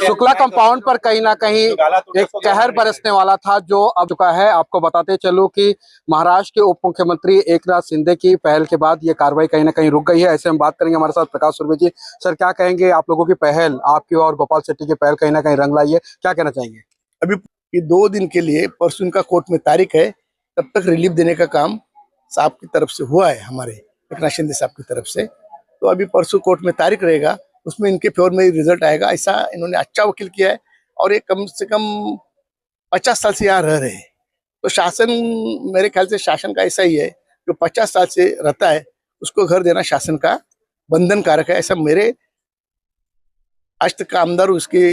Shukla compound पर कहीं ना कहीं एक कहर बरसने वाला था जो अब चुका है। आपको बताते चलूं कि महाराष्ट्र के उप मुख्यमंत्री एकनाथ शिंदे की पहल के बाद ये कार्रवाई कहीं ना कहीं रुक गई है। ऐसे हम बात करेंगे हमारे साथ प्रकाश सुरभि जी। सर, क्या कहेंगे, आप लोगों की पहल, आपकी और गोपाल शेट्टी की पहल कहीं ना कहीं रंग लाई है, क्या कहना चाहेंगे? अभी ये 2 दिन के लिए परसों इनका कोर्ट में तारीख है, तब तक रिलीफ देने का काम साहब की तरफ से हुआ है, हमारे एकनाथ शिंदे साहब की तरफ से। तो अभी परसों कोर्ट में तारीख रहेगा, उसमें इनके फेवर में रिजल्ट आएगा। ऐसा इन्होंने अच्छा वकील किया है और ये कम से कम 50 साल से यहाँ रह रहे हैं। तो शासन, मेरे ख्याल से शासन का ऐसा ही है, जो 50 साल से रहता है उसको घर देना शासन का बंधन कारक है। ऐसा मेरे आज तक का आमदार उसके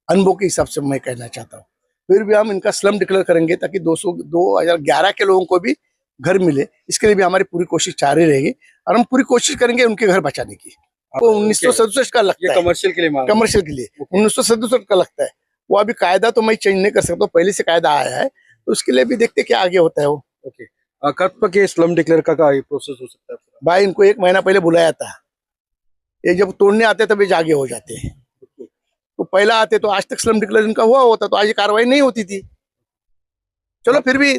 अनुभव के हिसाब से मैं कहना चाहता हूँ। फिर भी हम इनका स्लम डिक्लेयर करेंगे ताकि 2011 के लोगों को भी घर मिले। इसके लिए भी हमारी पूरी कोशिश जारी रहेगी और हम पूरी कोशिश करेंगे उनके घर बचाने की। वो 1967 का लगता है, कमर्शियल के लिए, कमर्शियल के लिए 1967 का लगता है। वो अभी कायदा तो मैं चेंज नहीं कर सकता, पहले से कायदा आया है, तो उसके लिए भी देखते क्या आगे होता है। वो कब तक ये स्लम डिक्लेयर का प्रोसेस हो सकता है? भाई, इनको 1 महीना पहले बुलाया था। ये जब तोड़ने आते तब ये जागे हो जाते हैं। तो पहला आते तो आज तक स्लम डिक्लेयर इनका हुआ होता, तो आज ये कार्रवाई नहीं होती थी। चलो फिर भी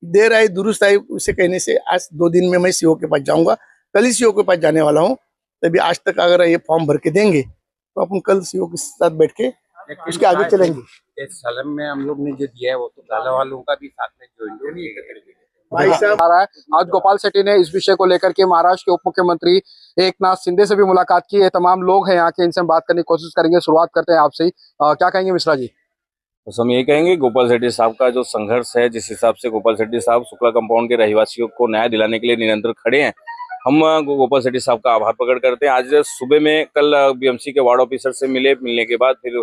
देर आई दुरुस्त आई, उसे कहने से आज 2 दिन में मैं सीओ के पास जाऊंगा। कल ही सीओ के पास जाने वाला हूँ। तभी आज तक अगर ये फॉर्म भर के देंगे तो अपन कल सीओ के साथ बैठ के उसके आगे चलेंगे। इस सलम में हम लोग ने जो दिया है वो तो गाला वालों का भी साथ में ज्वाइन भाई साहब आ रहा है। आज गोपाल शेट्टी ने इस विषय को लेकर के महाराष्ट्र के उप मुख्यमंत्री एकनाथ शिंदे से भी मुलाकात की है। तमाम लोग हैं यहाँ के, इनसे हम बात करने की कोशिश करेंगे। शुरुआत करते हैं आपसे ही। क्या कहेंगे मिश्रा जी? तो हम ये कहेंगे, गोपाल शेट्टी साहब का जो संघर्ष है, जिस हिसाब से गोपाल शेट्टी साहब शुक्ला कंपाउंड के रहवासियों को न्याय दिलाने के लिए निरंतर खड़े हैं, हम गोपाल शेट्टी साहब का आभार प्रकट करते हैं। आज सुबह में कल बीएमसी के वार्ड ऑफिसर से मिलने के बाद फिर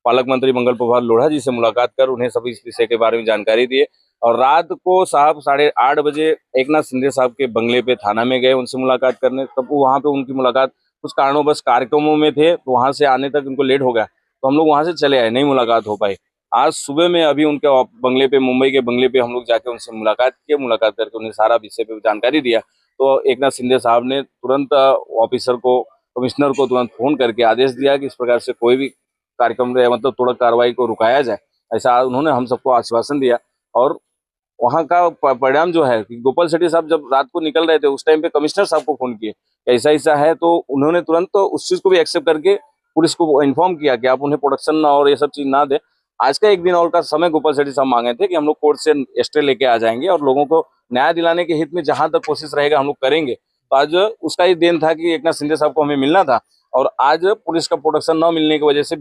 पालक मंत्री मंगल प्रभात लोढ़ा जी से मुलाकात कर उन्हें सभी इस विषय के बारे में जानकारी दिए। और रात को साहब 8:30 बजे एकनाथ शिंदे साहब के बंगले पे थाना में गए उनसे मुलाकात करने। तब वहां पे उनकी मुलाकात कुछ कारणों कार्यक्रमों में थे, तो वहां से आने तक उनको लेट हो गया, तो हम लोग वहां से चले आए, नहीं मुलाकात हो पाई। आज सुबह में अभी उनके बंगले पे, मुंबई के बंगले पे हम लोग जाके उनसे मुलाकात किए। मुलाकात करके उन्हें सारा विषय पे जानकारी दिया। तो एकनाथ शिंदे साहब ने तुरंत ऑफिसर को, कमिश्नर को तुरंत फोन करके आदेश दिया कि इस प्रकार से कोई भी कार्यक्रम मतलब तुरंत कार्रवाई को रुकाया जाए। ऐसा उन्होंने हम सबको आश्वासन दिया। और वहां का परिणाम जो है कि गोपाल शेट्टी साहब जब रात को निकल रहे थे उस टाइम पे कमिश्नर साहब को फोन किए, ऐसा ऐसा है, तो उन्होंने तुरंत उस चीज को भी एक्सेप्ट करके पुलिस को इन्फॉर्म किया कि आप उन्हें प्रोटेक्शन और ये सब चीज ना दे। आज का 1 दिन और का समय गोपाल शेट्टी साहब मांगे थे कि हम लोग कोर्ट से स्टे लेके आ जाएंगे और लोगों को न्याय दिलाने के हित में जहां तक कोशिश रहेगा हम लोग करेंगे। तो आज उसका ही दिन था कि एकनाथ शिंदे साहब को हमें मिलना था, और आज पुलिस का प्रोटेक्शन न मिलने की वजह से